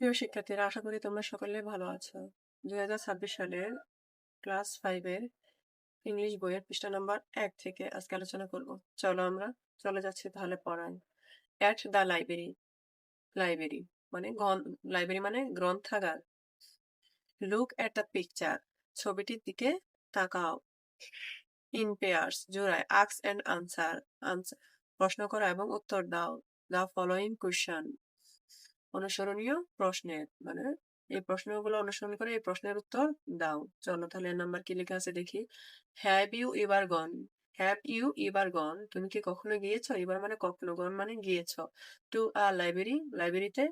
প্রিয় শিক্ষার্থীরা, আশা করি তোমরা সকলে ভালো আছো। 2026 সালের ক্লাস 5 এর ইংলিশ বইয়ের পৃষ্ঠা নাম্বার 1 থেকে আজকে আলোচনা করব। চলো আমরা চলে যাচ্ছি তাহলে পড়ায়। অ্যাট দ্য লাইব্রেরি, লাইব্রেরি মানে লাইব্রেরি মানে গ্রন্থাগার। লুক অ্যাট দ্য পিকচার, ছবিটির দিকে তাকাও। ইন পেয়ার্স, জোড়ায়। আস্ক অ্যান্ড আনসার, প্রশ্ন করো এবং উত্তর দাও। দ্য ফলোইং কোয়েশ্চন, অনুসরণীয় প্রশ্নের মানে এই প্রশ্নগুলো অনুসরণ করে এই প্রশ্নের উত্তর দাও। চলো তাহলে নাম্বার কি লেখা আছে দেখি। Have you ever gone, have you ever gone, তুমি কি কখনো গিয়েছো? এবার মানে কখনো, গন মানে গিয়েছো। টু আ লাইব্রেরি, লাইব্রেরিতে।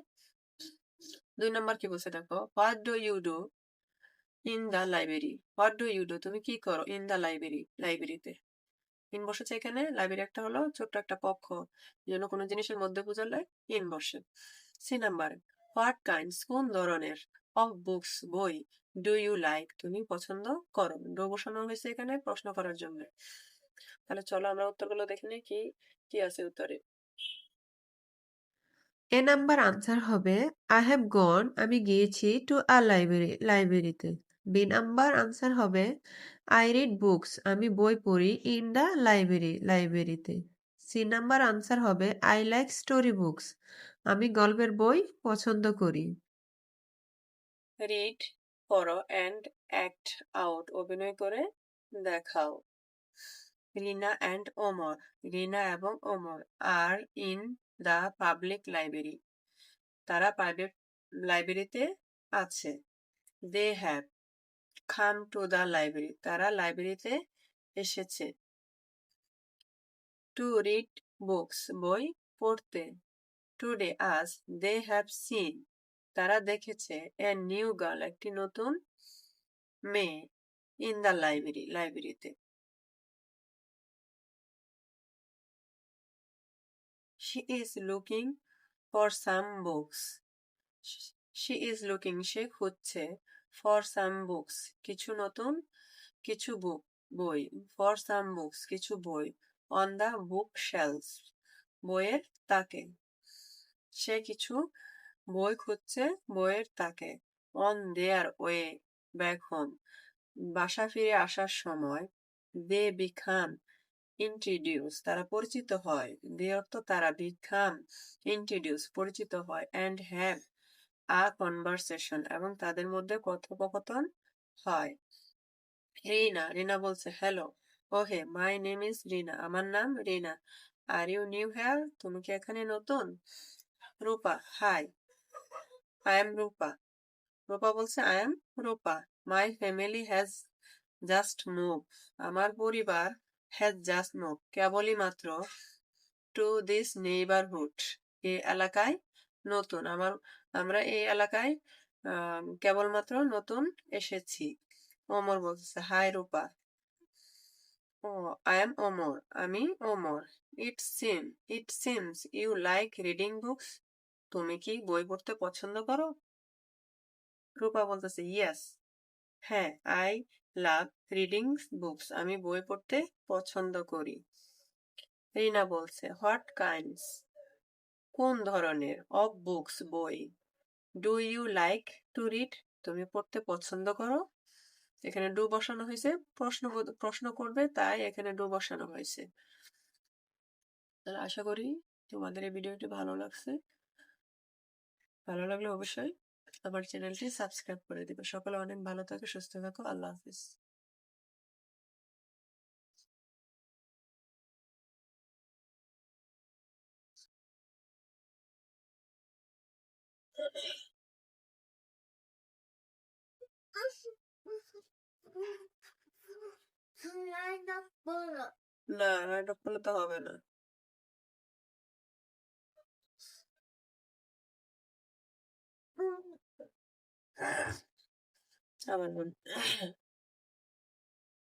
2 নাম্বার কি বলছে দেখো। What do you do in the library, what do you do, তুমি কি করো ইন দ্য লাইব্রেরি, লাইব্রেরিতে। ইন বসেছে এখানে, লাইব্রেরি একটা হলো ছোট্ট একটা পক্ষ, এই জন্য কোনো জিনিসের মধ্যে বোঝালে ইন বসে। সি নাম্বার, হোয়াট কাইন্ডস, কোন ধরনের, অফ বুকস, বই, ডু ইউ লাইক, তুমি পছন্দ করো। ডু বসানো হয়েছে এখানে প্রশ্ন করার জন্য। তাহলে চলো আমরা উত্তরগুলো দেখে নিই কি কি আছে উত্তরে। এ নাম্বার আনসার হবে আই হ্যাভ গন, আমি গিয়েছি, টু আ লাইব্রেরি, লাইব্রেরিতে। বি নাম্বার আনসার হবে আই রিড বুকস, আমি বই পড়ি, ইন দ্য লাইব্রেরি, লাইব্রেরিতে। সি নাম্বার আনসার হবে আই লাইক স্টোরি বুকস, আমি গল্পের বই পছন্দ করি। রিড পড়ো অ্যান্ড অ্যাক্ট আউট, অভিনয় করে দেখাও। রিনা অ্যান্ড ওমর, রিনা এবং Omar are in the public library, তারা প্রাইভেট লাইব্রেরিতে আছে। They have come to the library, তারা লাইব্রেরিতে এসেছে। টু রিড বুকস, বই পড়তে। টুডে, আজ। দে হ্যাভ সিন, তারা দেখেছে। এ নিউ গার্ল, একটি নতুন মেয়ে। ইন দ্য লাইব্রেরি, লাইব্রেরিতে। She is looking for some books, she is looking, সে খুঁজছে। ফর সাম বুকস, কিছু নতুন কিছু বুক, বই। ফর সাম বুকস, কিছু বই। অন দ্য বুক শেলফ, বইয়ের তাকে। সে কিছু বই খুঁজছে বইয়ের তাকে। On their way back home, বাসা ফিরে আসার সময়। দে বিকাম ইন্ট্রোডিউস, তারা পরিচিত হয়। দে অর্থ তারা, বিকাম ইন্ট্রোডিউস পরিচিত হয়। অ্যান্ড হ্যাভ আ কনভারসেশন, এবং তাদের মধ্যে কথোপকথন হয়। রিনা, রিনা বলছে হ্যালো। ওহে, মাই নেম ইজ রিনা, আমার নাম রিনা। আর ইউ নিউ হেয়ার, তুমি কি এখানে নতুন? রূপা, হাই, আই এম রূপা। রূপা বলছে I am Rupa. My family has just move, আমার পরিবার হ্যাজ জাস্ট মুভ, কেবলই মাত্র। টু দিস নেইবারহুড, এই এলাকায় নতুন, আমরা এই এলাকায় কেবলমাত্র নতুন এসেছি। ওমর বলছে hi Rupa. Oh, I am Omar, আমি ওমর। It seems you like reading books, তুমি কি বই পড়তে পছন্দ করো? রূপা বলতেছে ইয়েস, হ্যাঁ। আই লাভ রিডিং বুকস, আমি বই পড়তে পছন্দ করি। রিনা বলছে হোয়াট কাইন্ডস, কোন ধরনের, অফ বুকস, বই। Do you like to read, তুমি পড়তে পছন্দ করো। এখানে ডু বসানো হয়েছে, প্রশ্ন করবে তাই এখানে ডু বসানো হয়েছে। তাহলে আশা করি তোমাদের এই ভিডিওটি ভালো লাগছে। ভালো লাগলে অবশ্যই আমার চ্যানেলটি সাবস্ক্রাইব করে দিবে। সকলে অনেক ভালো থাকো, সুস্থ থাকো। আল্লাহ হাফিজ। না, নাটক করলে তো হবে না। আবার বল।